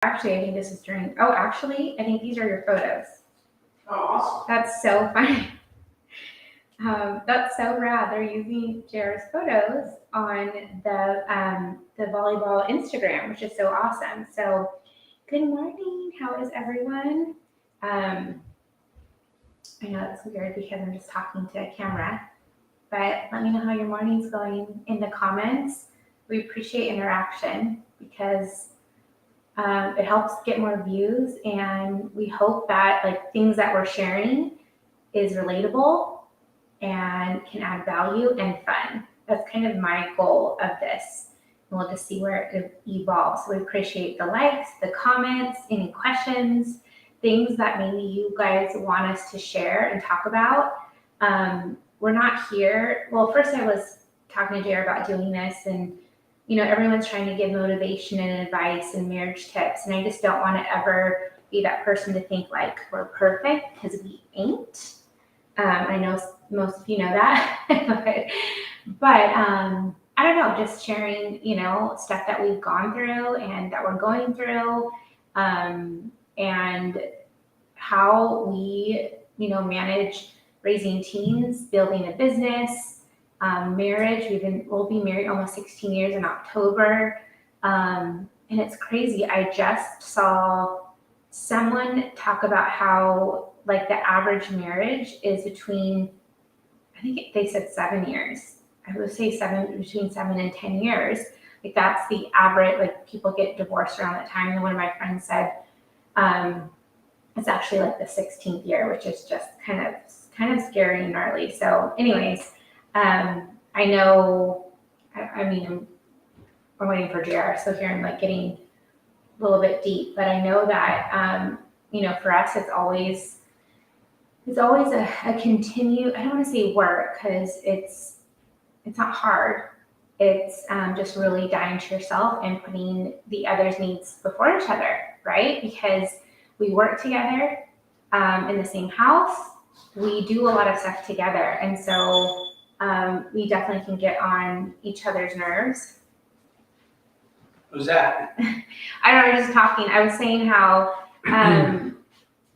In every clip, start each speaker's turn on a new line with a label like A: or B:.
A: Actually, I think this is during, actually, I think these are your photos.
B: Oh, awesome.
A: That's so funny. That's so rad. They're using JR's photos on the volleyball Instagram, which is so awesome. So, good morning. How is everyone? I know it's weird because I'm just talking to a camera, but let me know how your morning's going in the comments. We appreciate interaction because it helps get more views, and we hope that like things that we're sharing is relatable and can add value and fun. That's kind of my goal of this. And we'll just see where it evolves. So we appreciate the likes, the comments, any questions, things that maybe you guys want us to share and talk about. We're not here. Well, first I was talking to JR about doing this, and everyone's trying to give motivation and advice and marriage tips. And I just don't want to ever be that person to think like we're perfect, because we ain't. I know most of you know that, but I don't know, just sharing, stuff that we've gone through and that we're going through, and how we, manage raising teens, building a business, marriage. We'll be married almost 16 years in October. And it's crazy. I just saw someone talk about how like the average marriage is between, I think they said 7 years. I would say between 7 and 10 years. Like that's the average, like people get divorced around that time. And one of my friends said, it's actually like the 16th year, which is just kind of scary and gnarly. So anyways, I know, I'm waiting for JR. So here I'm like getting a little bit deep, but I know that, for us, it's always a continue. I don't want to say work, because it's not hard. It's just really dying to yourself and putting the other's needs before each other, right? Because we work together in the same house. We do a lot of stuff together. And so we definitely can get on each other's nerves.
B: Who's that?
A: I don't know, I was just talking. I was saying how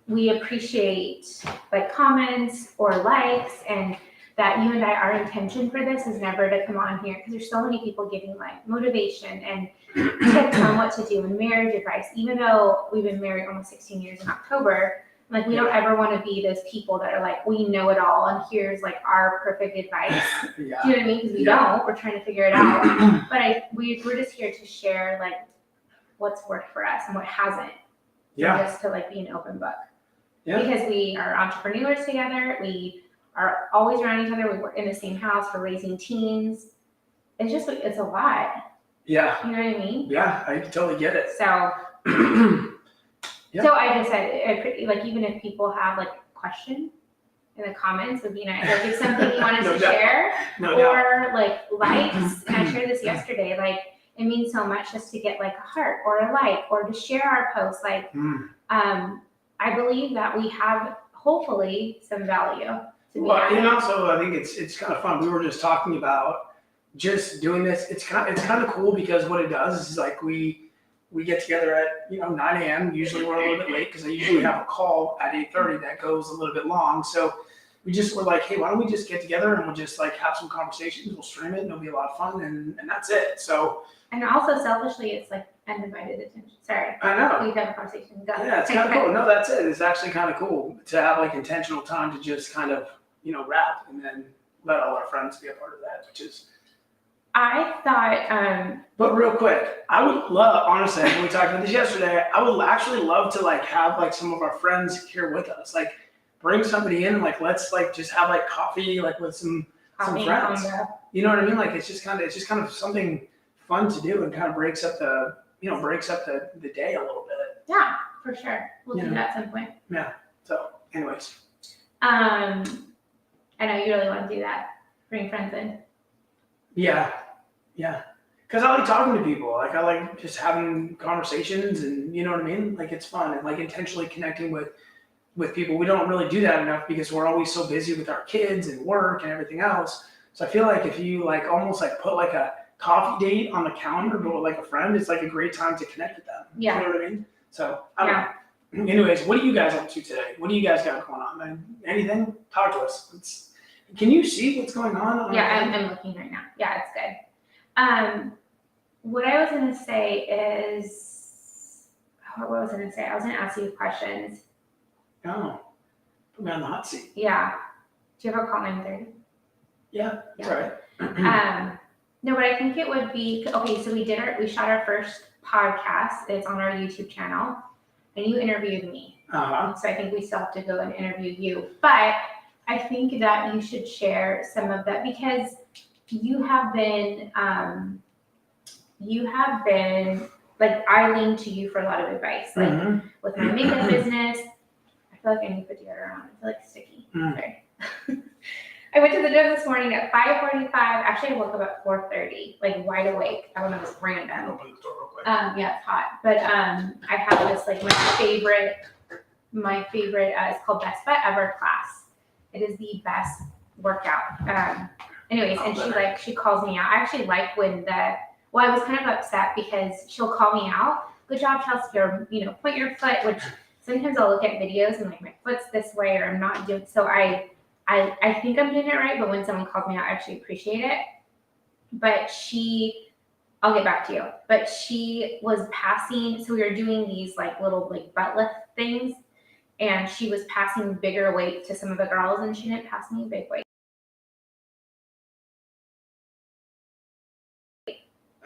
A: we appreciate like comments or likes, and that you and I, our intention for this is never to come on here, because there's so many people giving like motivation and tips on what to do in marriage advice. Even though we've been married almost 16 years in October, like we don't ever want to be those people that are like, we know it all and here's like our perfect advice.
B: Yeah.
A: Do you know what I mean? Because we don't. We're trying to figure it out. But we're just here to share like what's worked for us and what hasn't.
B: Yeah.
A: And just to like be an open book.
B: Yeah.
A: Because we are entrepreneurs together. We are always around each other. We work in the same house. We're raising teens. It's a lot.
B: Yeah.
A: You know what I mean?
B: Yeah, I totally get it.
A: So,
B: Yeah.
A: So I just said, like, even if people have like a question in the comments, would be nice. Like if something you want us to share, or like likes. And I shared this yesterday. Like it means so much just to get like a heart or a like, or to share our posts. Like, I believe that we have hopefully some value.
B: And also I think it's kind of fun. We were just talking about just doing this. It's kind of cool, because what it does is like we get together at 9 a.m. Usually we're a little bit late, because I usually have a call at 8:30 that goes a little bit long. So we just were like, hey, why don't we just get together and we'll just like have some conversations. We'll stream it and it'll be a lot of fun, and that's it. So.
A: And also selfishly, it's like undivided attention. Sorry.
B: I know.
A: We've had a conversation.
B: Yeah, it's kind of cool. No, that's it. It's actually kind of cool to have like intentional time to just kind of, rap, and then let all our friends be a part of that, which is.
A: I thought.
B: But real quick, I would love, honestly, we talked about this yesterday, I would actually love to like have like some of our friends here with us. Like bring somebody in, like let's like just have like coffee, like with some friends. You know what I mean? Like it's just kind of something fun to do, and kind of breaks up the day a little bit.
A: Yeah, for sure. We'll do that at some point.
B: Yeah. So anyways.
A: I know you really want to do that. Bring friends in.
B: Yeah. Because I like talking to people. Like I like just having conversations, and you know what I mean? Like it's fun, and like intentionally connecting with people. We don't really do that enough because we're always so busy with our kids and work and everything else. So I feel like if you like almost like put like a coffee date on the calendar, but with like a friend, it's like a great time to connect with them.
A: Yeah.
B: You know what I mean? So, I don't know. Anyways, what are you guys up to today? What do you guys got going on, man? Anything? Talk to us. Can you see what's going on?
A: Yeah, I'm looking right now. Yeah, it's good. What I was going to say is, what was I going to say? I was going to ask you questions.
B: Oh, put me on the hot seat.
A: Yeah. Do you have a call 9:30?
B: Yeah, that's all right.
A: No, but I think it would be, okay, so we shot our first podcast. It's on our YouTube channel, and you interviewed me.
B: Uh-huh.
A: So I think we still have to go and interview you. But I think that you should share some of that because you have been, like, I lean to you for a lot of advice. Like, with my makeup business, I feel like I need to put deodorant on. I feel like it's sticky. Sorry. I went to the gym this morning at 5:45. Actually, I woke up at 4:30, like wide awake. I don't know, it's random.
B: Open the door real quick.
A: Yeah, it's hot. But I have this, like, my favorite, it's called Best Bet Ever class. It is the best workout. Anyways, and she calls me out. I actually like when I was kind of upset because she'll call me out. Good job, Chelsea, or, point your foot, which sometimes I'll look at videos and, like, my foot's this way or I'm not doing, so I think I'm doing it right, but when someone calls me out, I actually appreciate it. But I'll get back to you, but she was passing, so we were doing these, like, little, like, butt lift things, and she was passing bigger weights to some of the girls, and she didn't pass me big weight.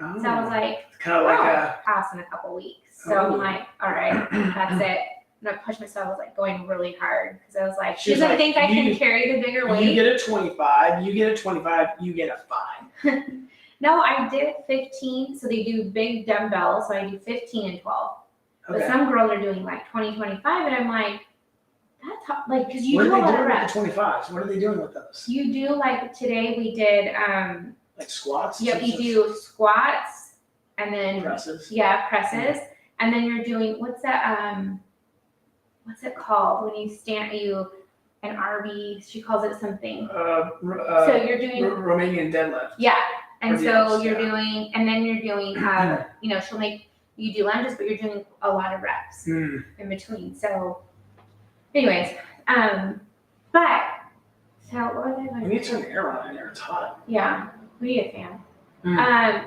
B: Oh.
A: So I was like,
B: it's kind of like
A: pass in a couple weeks. So I'm like, all right, that's it. And I pushed myself. I was, like, going really hard because I was like, she doesn't think I can carry the bigger weight.
B: You get a 25, you get a 5.
A: No, I did 15. So they do big dumbbells. So I do 15 and 12.
B: Okay.
A: But some girls are doing like 20, 25. And I'm like, that's like, because you do a lot of
B: What are they doing
A: reps.
B: with the 25s? What are they doing with those?
A: You do, like, today we did,
B: like squats?
A: Yep, you do squats and then
B: presses.
A: Yeah, presses. And then you're doing, what's it called when you stand, an RV, she calls it something. So you're doing
B: Romanian deadlift.
A: Yeah. And so you're
B: yeah.
A: doing, and then you're doing, she'll make you do lunges, but you're doing a lot of reps in between. So anyways, but so what was I going to
B: We need to turn the air on in there. It's hot.
A: Yeah, we need a fan.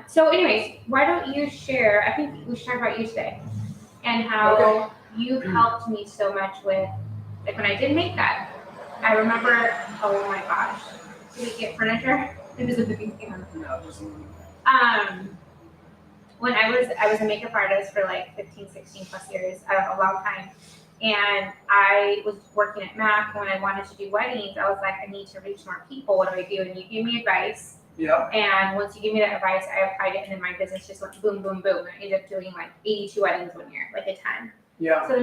A: So anyways, why don't you share, I think we should talk about you today and how you've helped me so much with, like, when I did makeup. I remember, oh my gosh, did we get furniture? It was a big fan.
B: No, just
A: when I was a makeup artist for like 15, 16 plus years, a long time. And I was working at MAC when I wanted to do weddings. I was like, I need to reach more people. What do I do? And you gave me advice.
B: Yeah.
A: And once you gave me that advice, I applied it, and then my business just went boom, boom, boom. I ended up doing like 82 weddings one year, like a ton.
B: Yeah.
A: So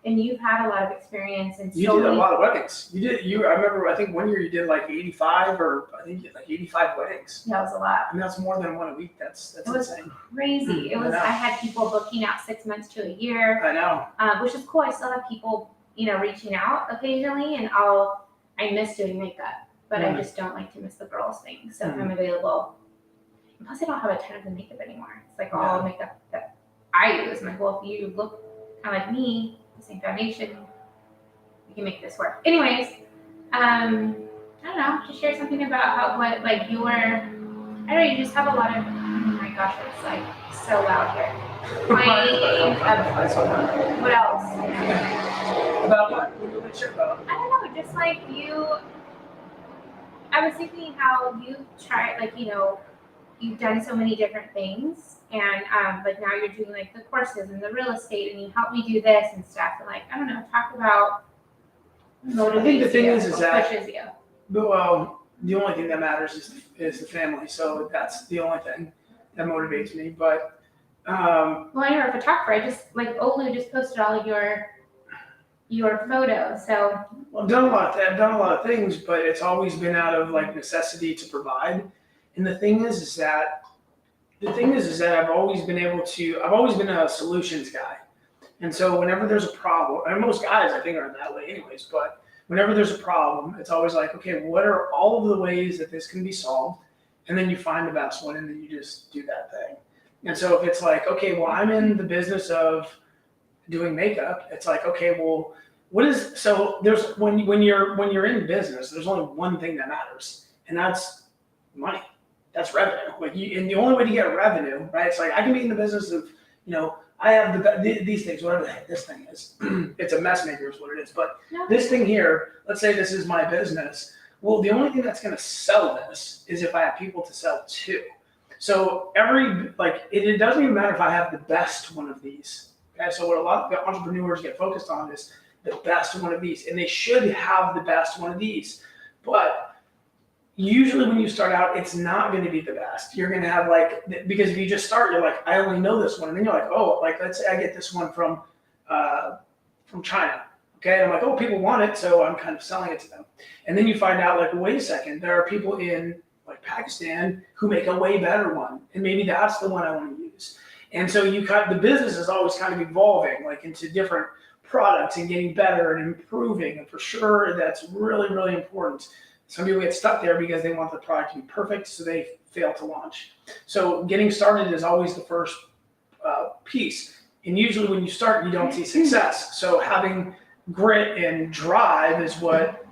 A: and you've had a lot of experience and
B: you did a lot of weddings. I remember, I think one year you did like 85 or I think like 85 weddings.
A: That was a lot.
B: I mean, that's more than one a week. That's insane.
A: Crazy. I had people booking out 6 months to a year.
B: I know.
A: Which is cool. I still have people, reaching out occasionally, and I miss doing makeup, but I just don't like to miss the girls thing. So if I'm available, and plus I don't have a ton of the makeup anymore. It's like all makeup that I use. I'm like, well, if you look kind of like me, the same foundation, we can make this work. Anyways, I don't know, just share something about you just have a lot of, oh my gosh, it's like so loud here. What else?
B: About what? What are you share about?
A: I don't know, just like I was thinking how you tried, you've done so many different things, and now you're doing like the courses and the real estate, and you help me do this and stuff, and I don't know, talk about motivates
B: I think the thing
A: you,
B: is that
A: pushes you.
B: Well, the only thing that matters is the family, so that's the only thing that motivates me. But
A: well, I know a photographer. I just Olu just posted all of your photos, so.
B: Well, I've done a lot of things, but it's always been out of necessity to provide. And the thing is that I've always been a solutions guy. And so whenever there's a problem, and most guys I think are that way anyways, but whenever there's a problem, it's always like, okay, what are all of the ways that this can be solved? And then you find the best one, and then you just do that thing. And so if it's like, okay, well, I'm in the business of doing makeup, it's like, okay, well, there's when you're in business, there's only one thing that matters, and that's money. That's revenue. And the only way to get revenue, right? It's like I can be in the business of, I have these things, whatever the heck this thing is. It's a mess maker is what it is. But this thing here, let's say this is my business. Well, the only thing that's going to sell this is if I have people to sell to. So it doesn't even matter if I have the best one of these. Okay, so what a lot of entrepreneurs get focused on is the best one of these, and they should have the best one of these. But usually when you start out, it's not going to be the best. You're going to have because if you just start, you're like, I only know this one. And then you're like, oh, let's say I get this one from China. Okay. And I'm like, oh, people want it. So I'm kind of selling it to them. And then you find out wait a second, there are people in Pakistan who make a way better one. And maybe that's the one I want to use. And so the business is always kind of evolving into different products and getting better and improving. And for sure, that's really, really important. Some people get stuck there because they want the product to be perfect, so they fail to launch. So getting started is always the first piece. And usually when you start, you don't see success. So having grit and drive is what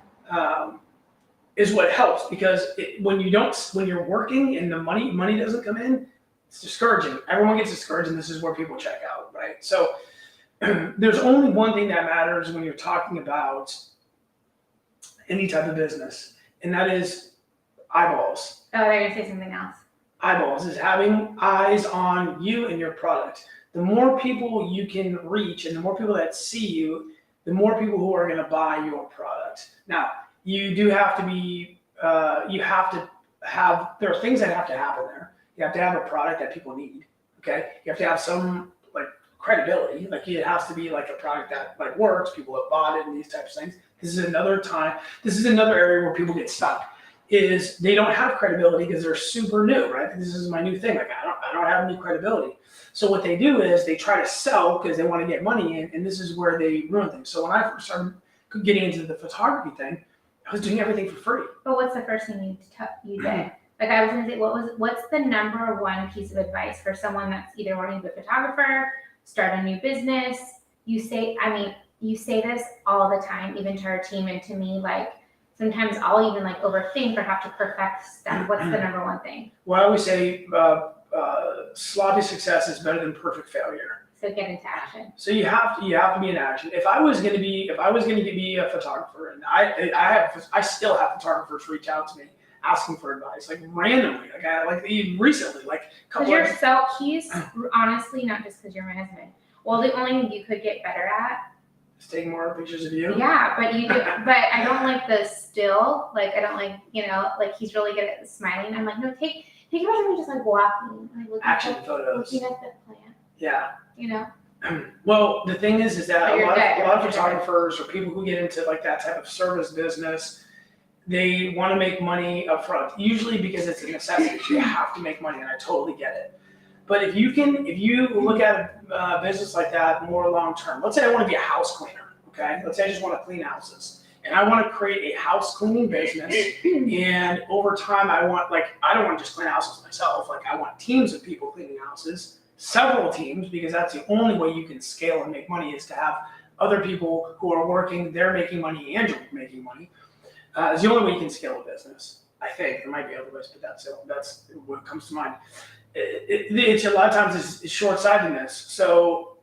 B: helps, because when you're working and the money doesn't come in, it's discouraging. Everyone gets discouraged, and this is where people check out, right? So there's only one thing that matters when you're talking about any type of business, and that is eyeballs.
A: Oh, they're going to say something else.
B: Eyeballs is having eyes on you and your product. The more people you can reach and the more people that see you, the more people who are going to buy your product. Now, you do have to be, there are things that have to happen there. You have to have a product that people need, okay? You have to have some credibility. It has to be a product that works, people have bought it and these types of things. This is another area where people get stuck, is they don't have credibility because they're super new, right? This is my new thing. I don't have any credibility. So what they do is they try to sell because they want to get money in, and this is where they ruin things. So when I first started getting into the photography thing, I was doing everything for free.
A: But what's the first thing you did? I was going to say, what's the number one piece of advice for someone that's either wanting to be a photographer, start a new business? You say this all the time, even to our team and to me. Sometimes I'll even overthink or have to perfect stuff. What's the number one thing?
B: Well, I always say sloppy success is better than perfect failure.
A: So get into action.
B: So you have to be in action. If I was going to be a photographer, and I still have photographers reach out to me asking for advice, randomly, recently,
A: Because he's honestly, not just because you're my husband. Well, the only thing you could get better at
B: is taking more pictures of you.
A: Yeah, but you do. But I don't like the still. I don't he's really good at smiling. I'm no, take a picture of me just walking,
B: action photos,
A: looking at the plant.
B: Yeah.
A: Well,
B: the thing is that a lot of photographers or people who get into that type of service business, they want to make money up front, usually because it's a necessity. You have to make money, and I totally get it. But if you look at a business like that more long term, let's say I want to be a house cleaner, okay? Let's say I just want to clean houses, and I want to create a house cleaning business. And over time, I don't want to just clean houses myself. I want teams of people cleaning houses, several teams, because that's the only way you can scale and make money, is to have other people who are working, they're making money, and you're making money. It's the only way you can scale a business. I think there might be other ways, but that's what comes to mind. It's a lot of times it's short-sightedness. So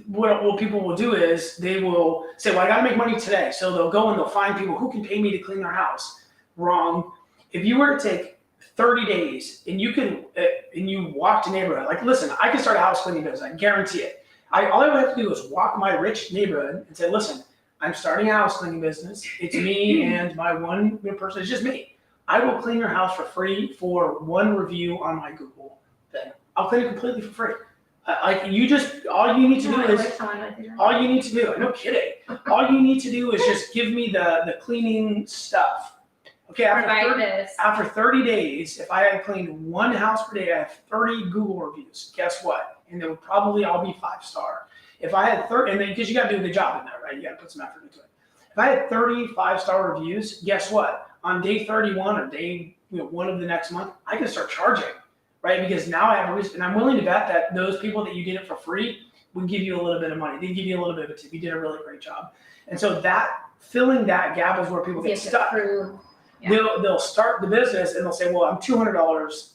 B: what people will do is they will say, well, I got to make money today. So they'll go and they'll find people who can pay me to clean their house. Wrong. If you were to take 30 days and you walked a neighborhood, listen, I can start a house cleaning business. I guarantee it. All I would have to do is walk my rich neighborhood and say, listen, I'm starting a house cleaning business. It's me and my one person. It's just me. I will clean your house for free for one review on my Google thing. I'll clean it completely for free. All you need to do, no kidding. All you need to do is just give me the cleaning stuff. Okay, after 30 days, if I had cleaned one house per day, I have 30 Google reviews. Guess what? And they would probably all be 5-star. If I had 30, and then because you got to do the job in there, right? You got to put some effort into it. If I had 30 5-star reviews, guess what? On day 31 or day one of the next month, I can start charging, right? Because now I have a reason, and I'm willing to bet that those people that you did it for free, would give you a little bit of money. They'd give you a little bit of a tip. You did a really great job. And so that filling that gap is where people get stuck.
A: Yeah.
B: They'll start the business and they'll say, well, I'm $200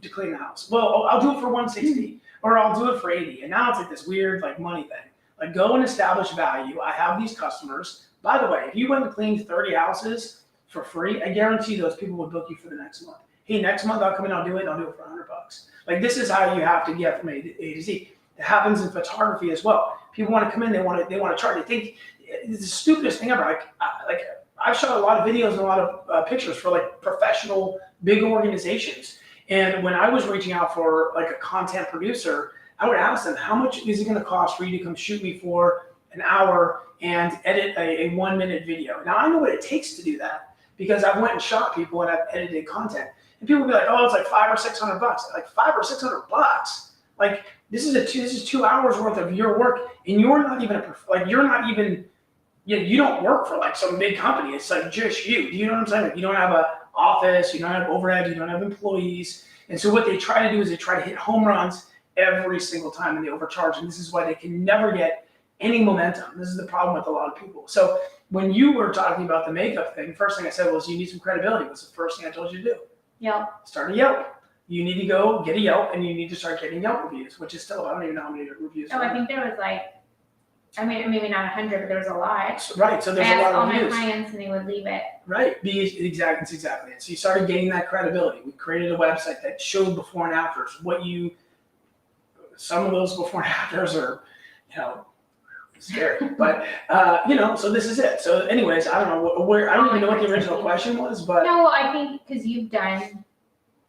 B: to clean the house. Well, I'll do it for $160 or I'll do it for $80. And now it's like this weird like money thing. Like go and establish value. I have these customers. By the way, if you went and cleaned 30 houses for free, I guarantee those people would book you for the next month. Hey, next month I'll come in, I'll do it, and I'll do it for $100. Like this is how you have to get from A to Z. It happens in photography as well. People want to come in, they want to charge. They think it's the stupidest thing ever. Like I've shot a lot of videos and a lot of pictures for like professional big organizations. And when I was reaching out for like a content producer, I would ask them, how much is it going to cost for you to come shoot me for an hour and edit a 1-minute video? Now I know what it takes to do that because I've went and shot people and I've edited content. And people will be like, oh, it's like $500 or $600. Like $500 or $600. Like this is 2 hours worth of your work, and you're not even you don't work for like some big company. It's like just you. Do you know what I'm saying? Like you don't have an office, you don't have overhead, you don't have employees. And so what they try to do is they try to hit home runs every single time, and they overcharge. And this is why they can never get any momentum. This is the problem with a lot of people. So when you were talking about the makeup thing, first thing I said was you need some credibility. What's the first thing I told you to do?
A: Yelp.
B: Start a Yelp. You need to go get a Yelp, and you need to start getting Yelp reviews, which is still, I don't even know how many reviews.
A: Oh, I think there was like, I mean, maybe not 100, but there was a lot.
B: Right, so there's a lot of reviews.
A: all my clients, and they would leave it.
B: Right, that's exactly it. So you started gaining that credibility. We created a website that showed before and afters. Some of those before and afters are, scary. But so this is it. So, anyways, I don't know where. I don't even know what the original question was, but
A: no, I think because you've done.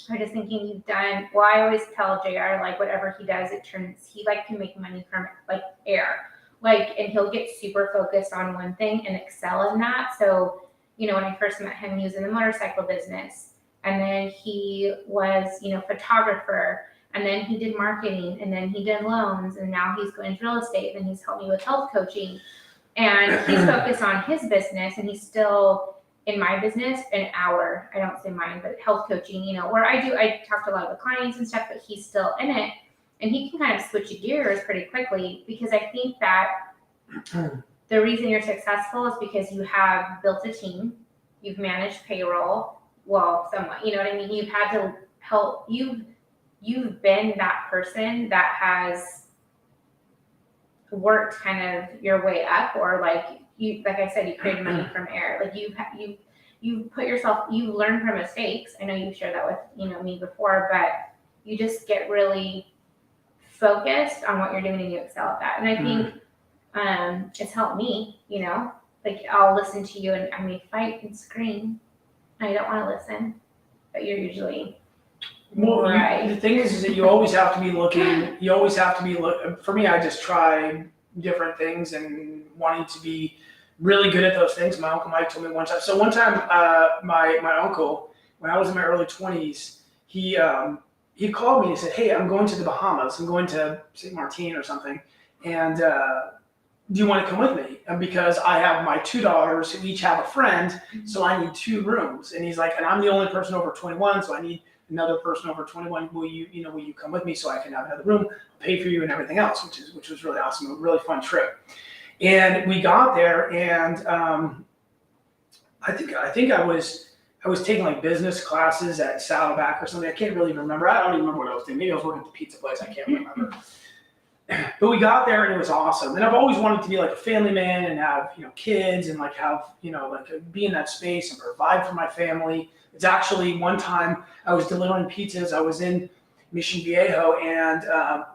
A: I'm just thinking you've done. Well, I always tell JR like whatever he does, he like can make money from like air. Like, and he'll get super focused on one thing and excel in that. So, when I first met him, he was in the motorcycle business, and then he was, photographer, and then he did marketing, and then he did loans, and now he's going to real estate, and he's helped me with health coaching, and he's focused on his business, and he's still in my business, I don't say mine, but health coaching, where I talk to a lot of the clients and stuff, but he's still in it. And he can kind of switch gears pretty quickly because I think that the reason you're successful is because you have built a team, you've managed payroll, well, somewhat, you know what I mean? You've had to help, you've been that person that has worked kind of your way up, or like I said, you created money from air. Like you put yourself, you learn from mistakes. I know you've shared that with, me before, but you just get really focused on what you're doing and you excel at that. And I think it's helped me, like I'll listen to you and I may fight and scream. I don't want to listen, but you're usually right.
B: The thing is that you always have to be looking. You always have to be For me, I just try different things and wanting to be really good at those things. My Uncle Mike told me one time. So one time, my uncle, when I was in my early 20s, he called me and said, hey, I'm going to the Bahamas. I'm going to St. Martin or something. And do you want to come with me? And because I have my 2 daughters who each have a friend, so I need 2 rooms. And he's like, and I'm the only person over 21, so I need another person over 21. Will you come with me so I can have another room, pay for you and everything else, which was really awesome, a really fun trip. And we got there, and I think I was taking like business classes at Saddleback or something. I can't really remember. I don't even remember what I was doing. Maybe I was working at the pizza place. I can't remember. But we got there and it was awesome. And I've always wanted to be like a family man and have, kids and like have, be in that space and provide for my family. It's actually one time I was delivering pizzas. I was in Mission Viejo and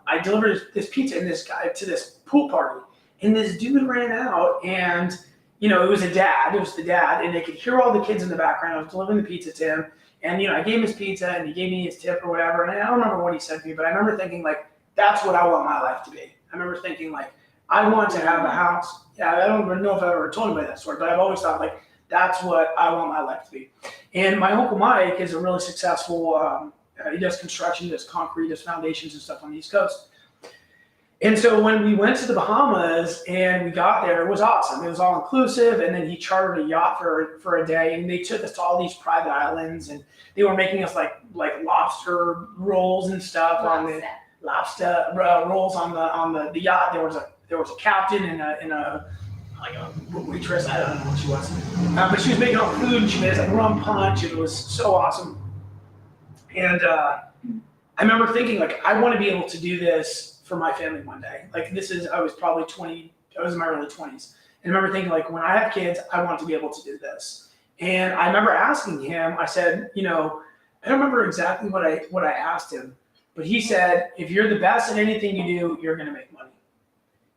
B: I delivered this pizza and this guy to this pool party. And this dude ran out and it was the dad, and they could hear all the kids in the background. I was delivering the pizza to him, and I gave him his pizza, and he gave me his tip or whatever. And I don't remember what he said to me, but I remember thinking like, that's what I want my life to be. I remember thinking like, I want to have a house. Yeah, I don't know if I've ever told anybody that story, but I've always thought like, that's what I want my life to be. And my Uncle Mike is a really successful. He does construction, does concrete, does foundations and stuff on the East Coast. And so when we went to the Bahamas and we got there, it was awesome. It was all inclusive. And then he chartered a yacht for a day, and they took us to all these private islands, and they were making us like lobster rolls and stuff on the lobster rolls on the yacht. There was a captain and a like a waitress. I don't know what she was, but she was making all the food and she made us like rum punch. It was so awesome. And I remember thinking like I want to be able to do this for my family one day. Like I was probably 20. I was in my early 20s. And I remember thinking like when I have kids, I want to be able to do this. And I remember asking him. I said, I don't remember exactly what I asked him, but he said, if you're the best at anything you do, you're going to make money.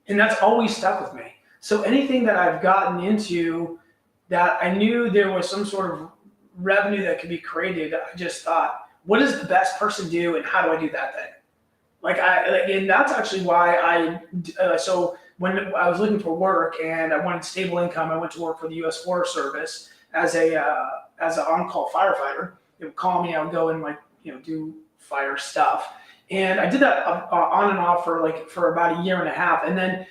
B: And that's always stuck with me. So anything that I've gotten into that I knew there was some sort of revenue that could be created, I just thought, what does the best person do and how do I do that thing? And that's actually why so when I was looking for work and I wanted stable income, I went to work for the U.S. Forest Service as an on-call firefighter. They would call me, I would go and do fire stuff. And I did that on and off for about a year and a half. And then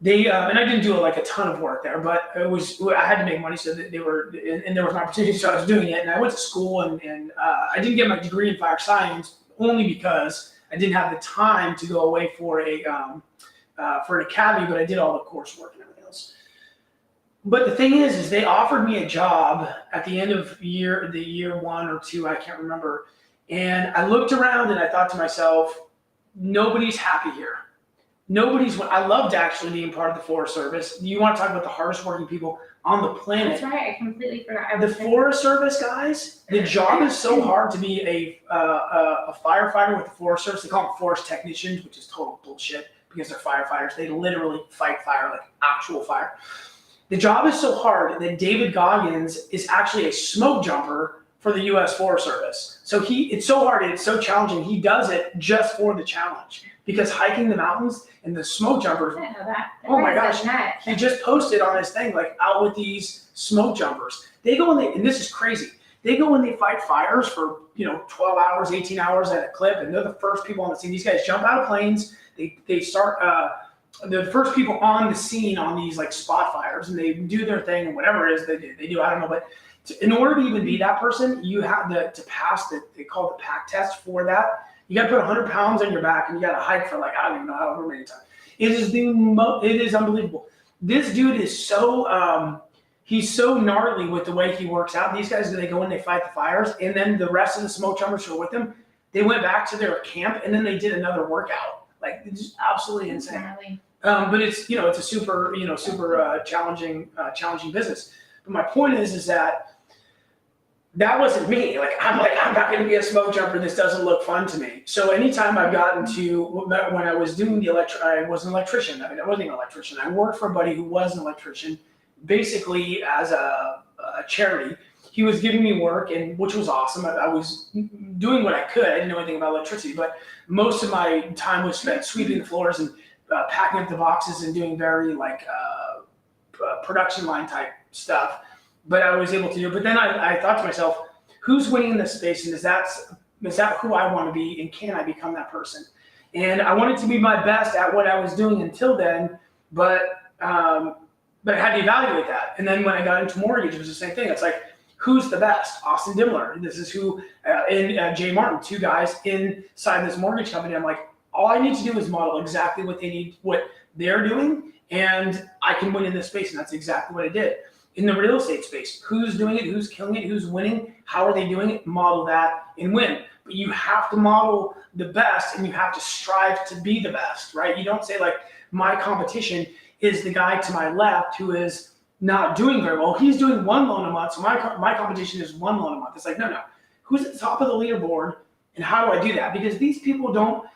B: and I didn't do a ton of work there, but I had to make money, so that there was an opportunity, so I was doing it. And I went to school and I didn't get my degree in fire science only because I didn't have the time to go away for an academy, but I did all the coursework and everything else. But the thing is they offered me a job at the end of year 1 or 2, I can't remember. And I looked around and I thought to myself, nobody's happy here. I loved actually being part of the Forest Service. You want to talk about the hardest working people on the planet.
A: That's right, I completely forgot.
B: The Forest Service guys, the job is so hard to be a firefighter with the Forest Service. They call them forest technicians, which is total bullshit because they're firefighters. They literally fight fire, like actual fire. The job is so hard that David Goggins is actually a smoke jumper for the U.S. Forest Service. So it's so hard and it's so challenging. He does it just for the challenge because hiking the mountains and the smoke jumpers.
A: I didn't know that.
B: Oh my gosh. He just posted on his thing, out with these smoke jumpers. They go and this is crazy. They go and they fight fires for 12 hours, 18 hours at a clip, and they're the first people on the scene. These guys jump out of planes. They start. They're the first people on the scene on these spot fires, and they do their thing and whatever it is they do. I don't know, but in order to even be that person, you have to pass they call it the pack test for that. You got to put 100 pounds on your back, and you got to hike for I don't even know however many times. It is unbelievable. This dude is so he's so gnarly with the way he works out. These guys, they go and they fight the fires, and then the rest of the smoke jumpers who are with them, they went back to their camp, and then they did another workout. It's just absolutely insane. But it's it's a super challenging business. But my point is that wasn't me. I'm not going to be a smoke jumper. This doesn't look fun to me. So anytime I've gotten to when I was doing I was an electrician. I wasn't an electrician. I worked for a buddy who was an electrician, basically as a charity. He was giving me work, and which was awesome. I was doing what I could. I didn't know anything about electricity, but most of my time was spent sweeping the floors and packing up the boxes and doing very production line type stuff. But I was able to do it. But then I thought to myself, who's winning in this space, and is that who I want to be, and can I become that person? And I wanted to be my best at what I was doing until then, but I had to evaluate that. And then when I got into mortgage, it was the same thing. It's who's the best? Austin Dimmler. This is who, and Jay Martin, 2 guys inside this mortgage company. I'm all I need to do is model exactly what they're doing, and I can win in this space. And that's exactly what I did. In the real estate space, who's doing it, who's killing it, who's winning, how are they doing it, model that and win. But you have to model the best, and you have to strive to be the best, right? You don't say my competition is the guy to my left who is not doing very well. He's doing 1 loan a month, so my competition is 1 loan a month. It's no. Who's at the top of the leaderboard, and how do I do that? Because these people don't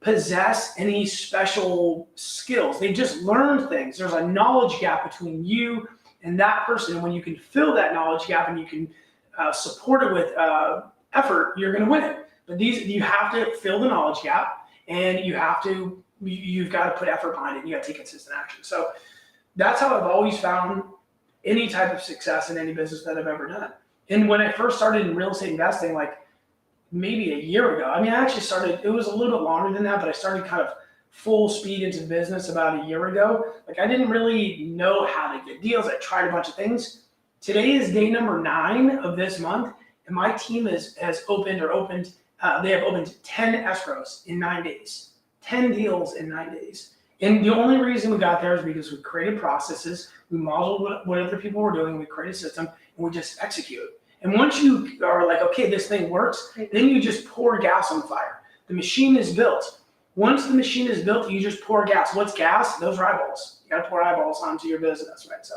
B: possess any special skills. They just learned things. There's a knowledge gap between you and that person. And when you can fill that knowledge gap and you can support it with effort, you're going to win it. But you have to fill the knowledge gap, and you've got to put effort behind it, and you got to take consistent action. So that's how I've always found any type of success in any business that I've ever done. And when I first started in real estate investing, maybe a year ago, I actually started, it was a little bit longer than that, but I started kind of full speed into business about a year ago. I didn't really know how to get deals. I tried a bunch of things. Today is day number 9 of this month, and my team has opened They have opened 10 escrows in 9 days, 10 deals in 9 days. And the only reason we got there is because we created processes, we modeled what other people were doing, we created a system, and we just execute. And once you are like, okay, this thing works, then you just pour gas on fire. The machine is built. Once the machine is built, you just pour gas. What's gas? Those are eyeballs. You got to pour eyeballs onto your business, right? So.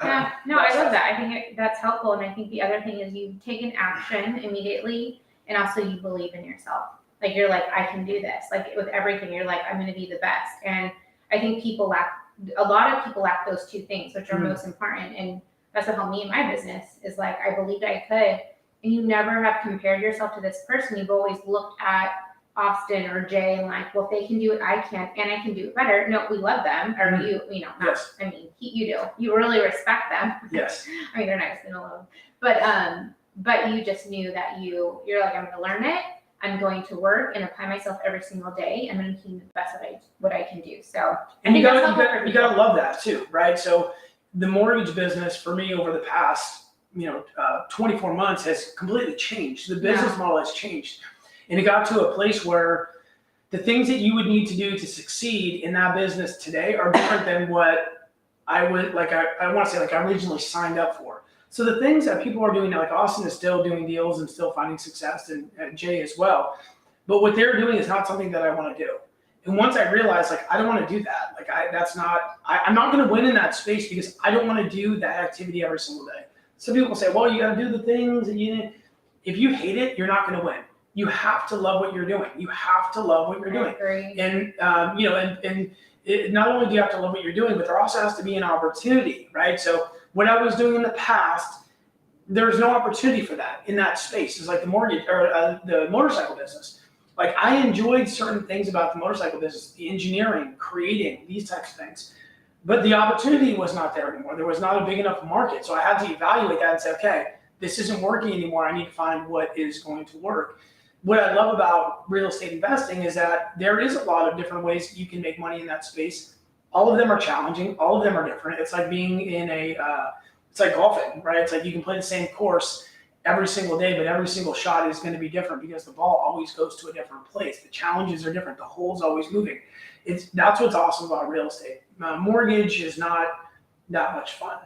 A: Yeah, no, I love that. I think that's helpful. And I think the other thing is you take an action immediately, and also you believe in yourself. Like you're like, I can do this. Like with everything, you're like, I'm going to be the best. And I think a lot of people lack those two things, which are most important. And that's what helped me in my business is like, I believed I could. And you never have compared yourself to this person. You've always looked at Austin or Jay and like, well, if they can do it, I can, and I can do it better. No, we love them, or not,
B: yes.
A: I mean, you do. You really respect them.
B: Yes.
A: I mean, they're nice and alone, but you just knew that you're like, I'm going to learn it. I'm going to work and apply myself every single day. I'm going to do the best what I can do. So,
B: and you gotta love that too, right? So the mortgage business for me over the past, 24 months has completely changed. The business model has changed. And it got to a place where the things that you would need to do to succeed in that business today are different than what I would I want to say I originally signed up for. So the things that people are doing now, like Austin is still doing deals and still finding success, and Jay as well. But what they're doing is not something that I want to do. And once I realized, I don't want to do that. I'm not going to win in that space because I don't want to do that activity every single day. Some people say, well, you got to do the things, and if you hate it, you're not going to win. You have to love what you're doing. You have to love what you're doing. And, not only do you have to love what you're doing, but there also has to be an opportunity, right? So what I was doing in the past, there's no opportunity for that in that space. It's like the mortgage or the motorcycle business. Like I enjoyed certain things about the motorcycle business, the engineering, creating, these types of things. But the opportunity was not there anymore. There was not a big enough market. So I had to evaluate that and say, okay, this isn't working anymore. I need to find what is going to work. What I love about real estate investing is that there is a lot of different ways you can make money in that space. All of them are challenging. All of them are different. It's like being in it's like golfing, right? It's like you can play the same course every single day, but every single shot is going to be different because the ball always goes to a different place. The challenges are different. The hole's always moving. That's what's awesome about real estate. Mortgage is not that much fun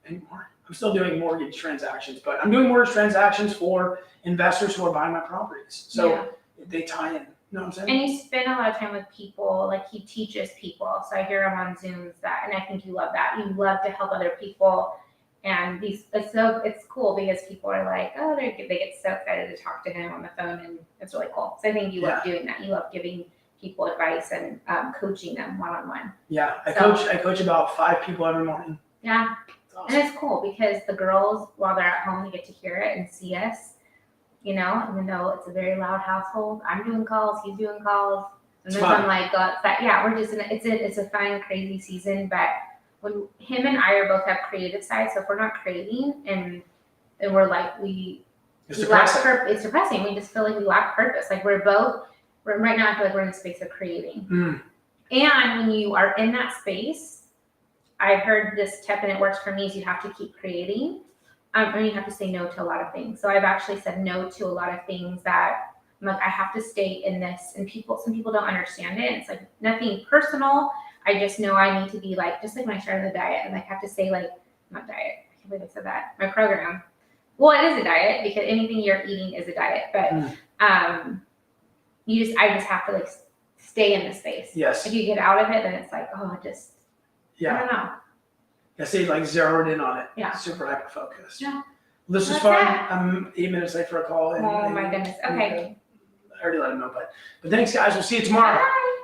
B: anymore. I'm still doing mortgage transactions, but I'm doing mortgage transactions for investors who are buying my properties. So they tie in. You know what I'm saying?
A: And you spend a lot of time with people, like he teaches people. So I hear him on Zooms and I think you love that. You love to help other people. And it's cool because people are like, oh, they get so excited to talk to him on the phone, and it's really cool. So I think you love doing that. You love giving people advice and coaching them one-on-one.
B: Yeah, I coach about 5 people every morning.
A: Yeah.
B: Awesome.
A: And it's cool because the girls, while they're at home, they get to hear it and see us, even though it's a very loud household. I'm doing calls, he's doing calls. And then I'm like, we're just it's a fun, crazy season. But when him and I both have creative sides, so if we're not creating and we're like,
B: it's
A: depressing. We just feel like we lack purpose. Like right now, I feel like we're in the space of creating. And when you are in that space, I've heard this tip and it works for me, is you have to keep creating. And you have to say no to a lot of things. So I've actually said no to a lot of things that I'm like, I have to stay in this. And some people don't understand it. It's like nothing personal. I just know I need to be like, just like when I started the diet, and I have to say not diet. I can't believe I said that. My program. Well, it is a diet because anything you're eating is a diet. But I just have to stay in the space.
B: Yes.
A: If you get out of it, then it's like, I don't know.
B: I say zeroed in on it.
A: Yeah.
B: Super hyper focused.
A: Yeah.
B: This was fun. I'm 8 minutes late for a call.
A: My goodness. Okay.
B: I already let him know, but thanks guys. We'll see you tomorrow.
A: Bye.